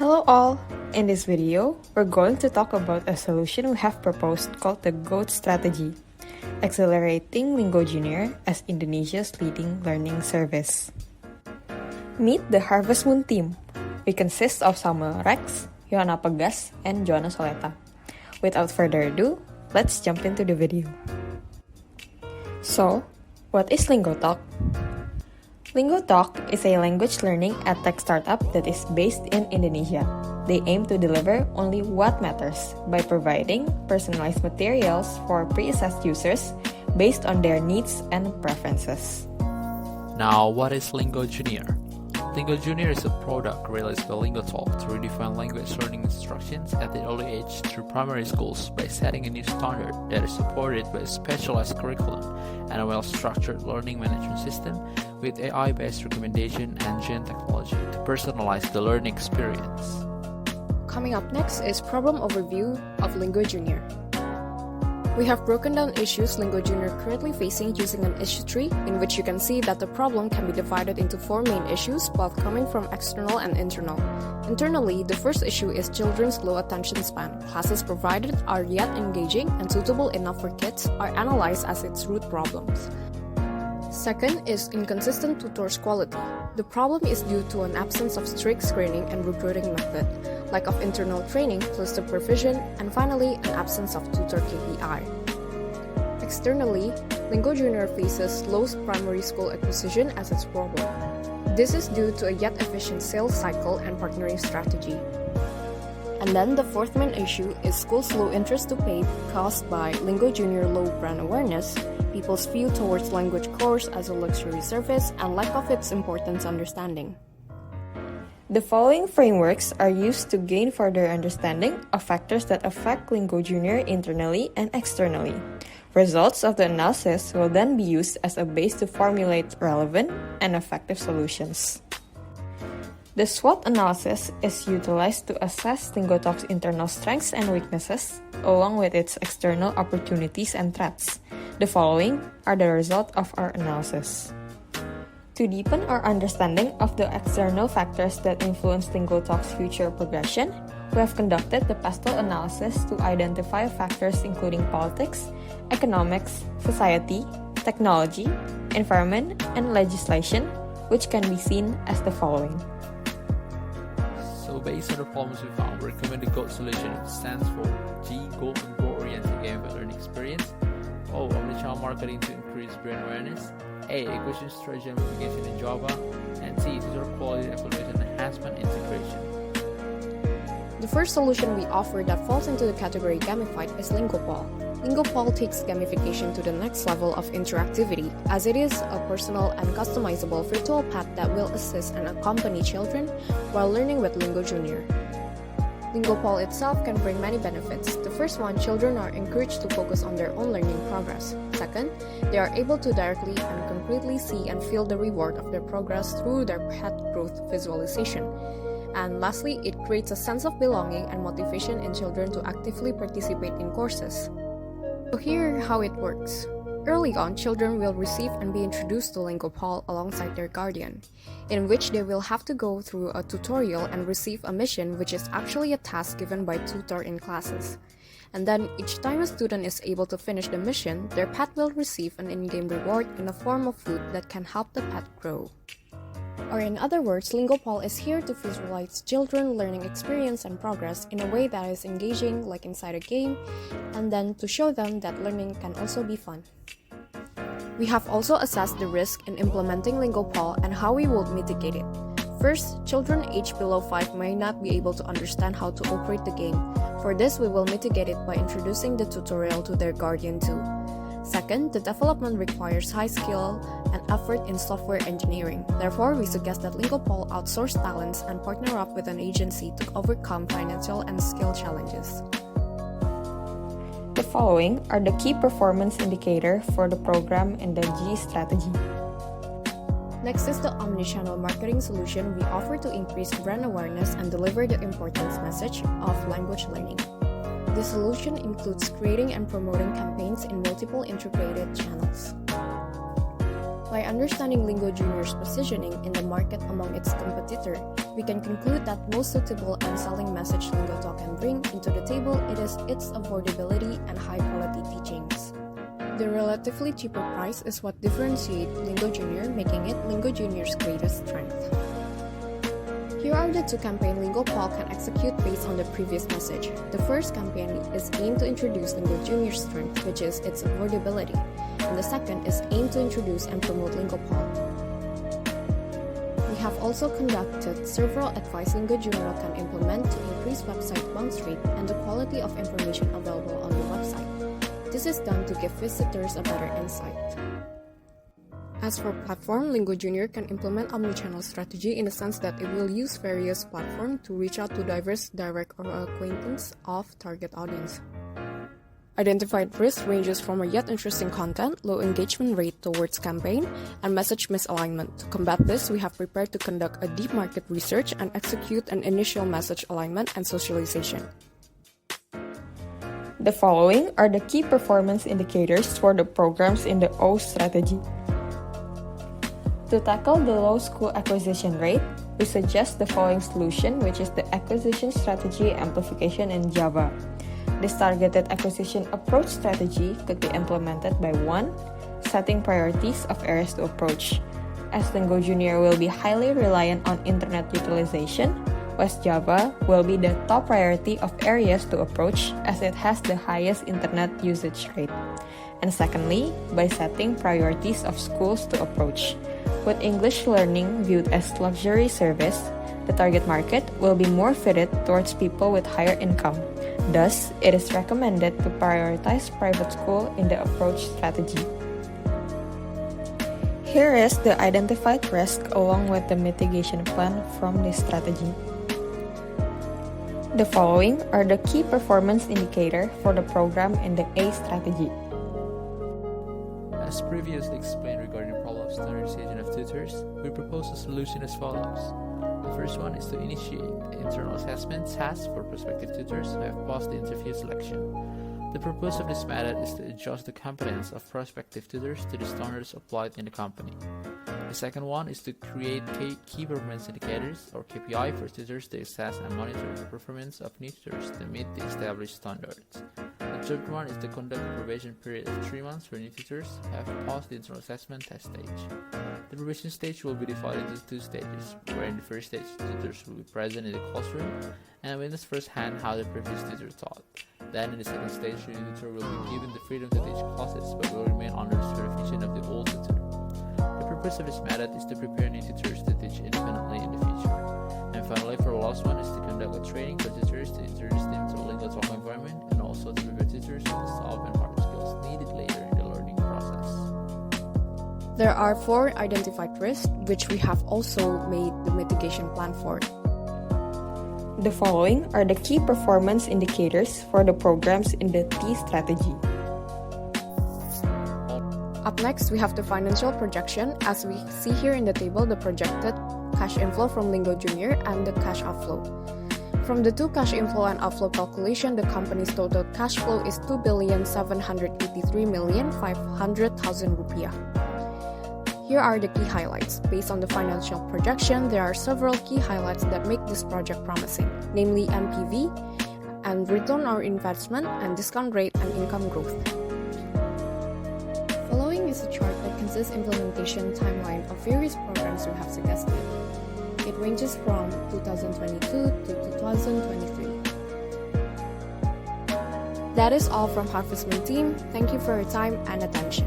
Hello all! In this video, we're going to talk about a solution we have proposed called the GOAT strategy, accelerating LingoJunior as Indonesia's leading learning service. Meet the Harvest Moon team. We consist of Samuel Rex, Yohana Pegas, and Joanna Soleta. Without further ado, let's jump into the video. So, what is LingoTalk? LingoTalk is a language learning edtech startup that is based in Indonesia. They aim to deliver only what matters by providing personalized materials for pre-assessed users based on their needs and preferences. Now, what is LingoJunior? LingoJunior is a product released by LingoTalk to redefine language learning instructions at the early age through primary schools by setting a new standard that is supported by a specialized curriculum and a well-structured learning management system with AI-based recommendation engine technology to personalize the learning experience. Coming up next is problem overview of LingoJunior. We have broken down issues LingoJunior currently facing using an issue tree, in which you can see that the problem can be divided into 4 main issues, both coming from external and internal. Internally, the first issue is children's low attention span. Classes provided are yet engaging and suitable enough for kids are analyzed as its root problems. Second is inconsistent tutors quality. The problem is due to an absence of strict screening and recruiting method, lack of internal training plus supervision, and finally, an absence of tutor KPI. Externally, LingoJunior faces low primary school acquisition as its problem. This is due to a yet efficient sales cycle and partnering strategy. And then the fourth main issue is schools' low interest to pay caused by LingoJunior low brand awareness, people's view towards language course as a luxury service, and lack of its importance understanding. The following frameworks are used to gain further understanding of factors that affect LingoJunior internally and externally. Results of the analysis will then be used as a base to formulate relevant and effective solutions. The SWOT analysis is utilized to assess LingoTalk's internal strengths and weaknesses, along with its external opportunities and threats. The following are the result of our analysis. To deepen our understanding of the external factors that influence LingoTalk's future progression, we have conducted the PESTEL analysis to identify factors including politics, economics, society, technology, environment, and legislation, which can be seen as the following. So based on the problems we found, we recommend the GOAT solution, which stands for G, Goal and Goal-Oriented Gamified Learning Experience. O, omnichannel marketing to increase brand awareness. A, equation strategy application in Java. And C, tutor quality evaluation enhancement integration. The first solution we offer that falls into the category gamified is LingoPal. LingoPal takes gamification to the next level of interactivity, as it is a personal and customizable virtual path that will assist and accompany children while learning with LingoJunior. LingoPal itself can bring many benefits. The first one, children are encouraged to focus on their own learning progress. Second, they are able to directly and concretely see and feel the reward of their progress through their path growth visualization. And lastly, it creates a sense of belonging and motivation in children to actively participate in courses. So here how it works. Early on, children will receive and be introduced to LingoPal alongside their guardian, in which they will have to go through a tutorial and receive a mission, which is actually a task given by tutor in classes. And then each time a student is able to finish the mission, their pet will receive an in-game reward in the form of food that can help the pet grow. Or in other words, LingoPal is here to visualize children's learning experience and progress in a way that is engaging, like inside a game, and then to show them that learning can also be fun. We have also assessed the risk in implementing LingoPal and how we would mitigate it. First, children aged below 5 may not be able to understand how to operate the game. For this, we will mitigate it by introducing the tutorial to their guardian too. Second, the development requires high skill and effort in software engineering. Therefore, we suggest that LingoPal outsource talents and partner up with an agency to overcome financial and skill challenges. The following are the key performance indicators for the program in the G strategy. Next is the omnichannel marketing solution we offer to increase brand awareness and deliver the importance message of language learning. The solution includes creating and promoting campaigns in multiple integrated channels. By understanding LingoJunior's positioning in the market among its competitors, We can conclude that most suitable and selling message LingoTalk can bring into the table is its affordability and high-quality teachings. The relatively cheaper price is what differentiates LingoJunior, making it LingoJunior's greatest strength. Here are the two campaigns LingoPal can execute based on the previous message. The first campaign is aimed to introduce LingoJunior's strength, which is its affordability, and the second is aimed to introduce and promote LingoPal. We have also conducted several advice LingoJunior can implement to increase website bounce rate and the quality of information available on the website. This is done to give visitors a better insight. As for platform, LingoJunior can implement omnichannel strategy in the sense that it will use various platforms to reach out to diverse direct or acquaintance of target audience. Identified risk ranges from a yet interesting content, low engagement rate towards campaign, and message misalignment. To combat this, we have prepared to conduct a deep market research and execute an initial message alignment and socialization. The following are the key performance indicators for the programs in the O strategy. To tackle the low school acquisition rate, we suggest the following solution, which is the acquisition strategy amplification in Java. This targeted acquisition approach strategy could be implemented by 1. Setting priorities of areas to approach. As LingoJunior will be highly reliant on internet utilization, West Java will be the top priority of areas to approach as it has the highest internet usage rate. And secondly, by setting priorities of schools to approach. With English learning viewed as luxury service, the target market will be more fitted towards people with higher income. Thus, it is recommended to prioritize private school in the approach strategy. Here is the identified risk along with the mitigation plan from this strategy. The following are the key performance indicators for the program in the A strategy. As previously explained regarding the problem of standardization of tutors, we propose a solution as follows. The first one is to initiate internal assessment tasks for prospective tutors who have passed the interview selection. The purpose of this method is to adjust the competence of prospective tutors to the standards applied in the company. The second one is to create key performance indicators or KPI for tutors to assess and monitor the performance of new tutors to meet the established standards. The third one is to conduct a probation period of 3 months for new tutors who have passed the internal assessment test stage. The probation stage will be divided into 2 stages, where in the first stage tutors will be present in the classroom and witness firsthand how the previous tutor taught. Then in the second stage, the new tutor will be given the freedom to teach classes but will remain under the supervision of the old tutor. The purpose of this method is to prepare new tutors to teach independently in the future. And finally, for the last one is to conduct a training for tutors to introduce them to the LingoTalk environment and also to prepare tutors with the soft and hard skills needed later in the learning process. There are 4 identified risks, which we have also made the mitigation plan for. The following are the key performance indicators for the programs in the T strategy. Up next, we have the financial projection. As we see here in the table, the projected cash inflow from LingoJunior and the cash outflow. From the 2 cash inflow and outflow calculation, the company's total cash flow is 2,783,500,000 rupiah. Here are the key highlights. Based on the financial projection, there are several key highlights that make this project promising, namely NPV and return on investment and discount rate and income growth. Following is a chart that consists implementation timeline of various programs we have suggested. It ranges from 2022 to 2023. That is all from Harvestman team. Thank you for your time and attention.